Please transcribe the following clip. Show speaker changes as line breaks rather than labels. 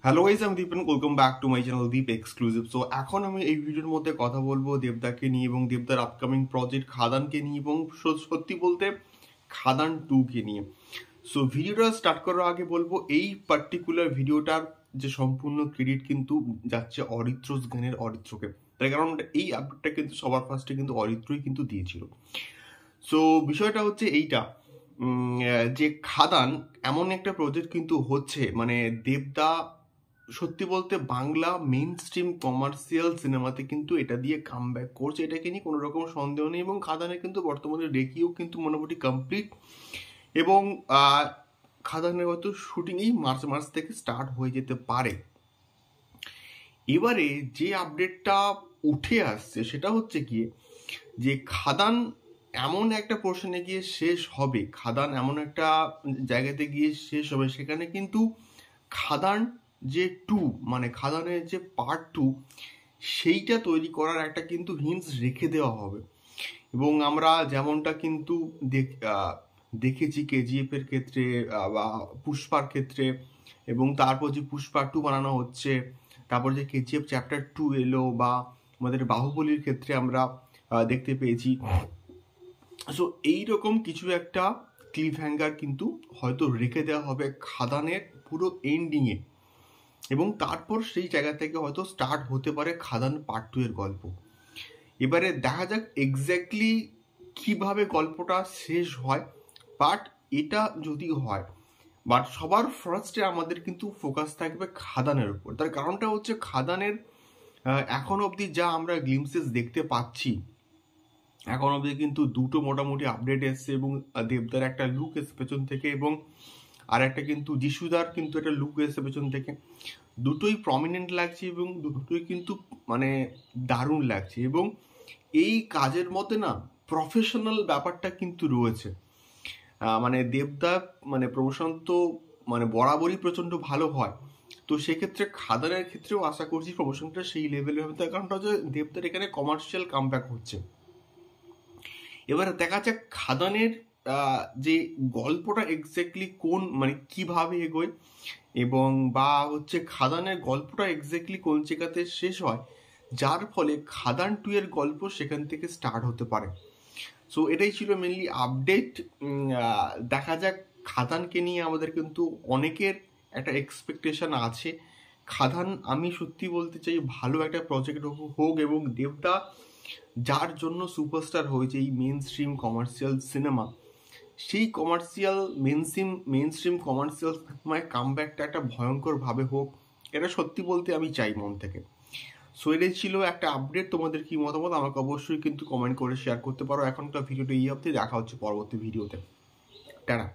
Hello guys, আমি Dipen. Welcome back to my channel Deep exclusive. So এখন আমি এই ভিডিওর মধ্যে কথা বলবো দেবদাকে নিয়ে এবং দেবদার আপকামিং প্রজেক্ট খাদানকে নিয়ে এবং সত্যি বলতে খাদান 2 কে নিয়ে। সো ভিডিওটা স্টার্ট করার আগে বলবো এই পার্টিকুলার ভিডিওটার যে সম্পূর্ণ ক্রেডিট কিন্তু যাচ্ছে অরিত্রস গানের অরিত্রকে। তার কারণ এই আপডেটটা কিন্তু সবার ফার্স্টে কিন্তু অরিত্রই কিন্তু দিয়েছিল। সো বিষয়টা হচ্ছে এইটা যে খাদান এমন একটা প্রজেক্ট কিন্তু হচ্ছে, মানে দেবদা সত্যি বলতে বাংলা মেইন স্ট্রিম কমার্শিয়াল সিনেমাতে কিন্তু এটা দিয়ে কামব্যাক করছে, এটাকে নিয়ে কোনো রকম সন্দেহ নেই। এবং খাদানে কিন্তু বর্তমানে রেকিও কিন্তু মোটামুটি কমপ্লিট এবং খাদানের হয়তো শুটিং এই মার্চ থেকে স্টার্ট হয়ে যেতে পারে। এবারে যে আপডেটটা উঠে আসছে সেটা হচ্ছে গিয়ে যে খাদান এমন একটা পোর্শনে গিয়ে শেষ হবে, খাদান এমন একটা জায়গাতে গিয়ে শেষ হবে সেখানে কিন্তু খাদান যে 2 মানে খাদানের যে পার্ট 2 সেইটা তৈরি করার একটা কিন্তু হিন্টস রেখে দেওয়া হবে। এবং আমরা যেমনটা কিন্তু দেখেছি কেজিএফ এর ক্ষেত্রে বা পুষ্পার ক্ষেত্রে, এবং তারপর যে পুষ্পা 2 বানানো হচ্ছে, তারপর যে কেজিএফ চ্যাপ্টার 2 এলো, বা আমাদের বাহুবলীর ক্ষেত্রে আমরা দেখতে পেয়েছি। সো এইরকম কিছু একটা ক্লিফ হ্যাঙ্গার কিন্তু হয়তো রেখে দেওয়া হবে খাদানের পুরো এন্ডিংয়ে, এবং তারপর সেই জায়গা থেকে হয়তো স্টার্ট হতে পারে খাদান পার্ট 2 এর গল্প। এবারে দেখা যাক এক্স্যাক্টলি কিভাবে গল্পটা শেষ হয়। বাট এটা যদি হয়, বাট সবার ফার্স্টে আমাদের কিন্তু ফোকাস থাকবে খাদানের উপর। তার কারণটা হচ্ছে খাদানের এখন অবধি যা আমরা গ্লিমসেস দেখতে পাচ্ছি, এখন অবধি কিন্তু দুটো মোটামুটি আপডেট এসছে, এবং দেবদার একটা লুক এসে পেছন থেকে, এবং আর একটা কিন্তু যিশুদার কিন্তু একটা লুক এসে পেছন থেকে। দুটোই প্রমিনেন্ট লাগছে এবং দুটোই কিন্তু মানে দারুণ লাগছে। এবং এই কাজের মধ্যে না প্রফেশনাল ব্যাপারটা কিন্তু রয়েছে। মানে দেবদা মানে প্রমোশন তো মানে বরাবরই প্রচণ্ড ভালো হয়, তো সেক্ষেত্রে খাদানের ক্ষেত্রেও আশা করছি প্রমোশনটা সেই লেভেলে হবে। তার কারণটা হচ্ছে দেবদার এখানে কমার্শিয়াল কামব্যাক হচ্ছে। এবারে দেখা যাক খাদানের যে গল্পটা এক্স্যাক্টলি কোন মানে কিভাবে এগোয়, এবং বা হচ্ছে খাদানের গল্পটা এক্স্যাক্টলি কোন জায়গাতে শেষ হয়, যার ফলে খাদান 2 এর গল্প সেখান থেকে স্টার্ট হতে পারে। সো এটাই ছিল মেনলি আপডেট। দেখা যাক খাদানকে নিয়ে আমাদের কিন্তু অনেকের একটা এক্সপেকটেশন আছে। খাদান আমি সত্যি বলতে চাই ভালো একটা প্রজেক্ট হোক, এবং দেবদা যার জন্য সুপারস্টার হয়েছে এই মেন স্ট্রিম কমার্শিয়াল সিনেমা, সেই কমার্শিয়াল মেন স্ট্রিম কমার্শিয়াল সিনেমায় কামব্যাকটা একটা ভয়ঙ্করভাবে হোক, এটা সত্যি বলতে আমি চাই মন থেকে। সো এটাই ছিল একটা আপডেট। তোমাদের কি মতামত আমাকে অবশ্যই কিন্তু কমেন্ট করে শেয়ার করতে পারো। এখনকার ভিডিওটা এই অবধি, দেখা হচ্ছে পরবর্তী ভিডিওতে। টাটা।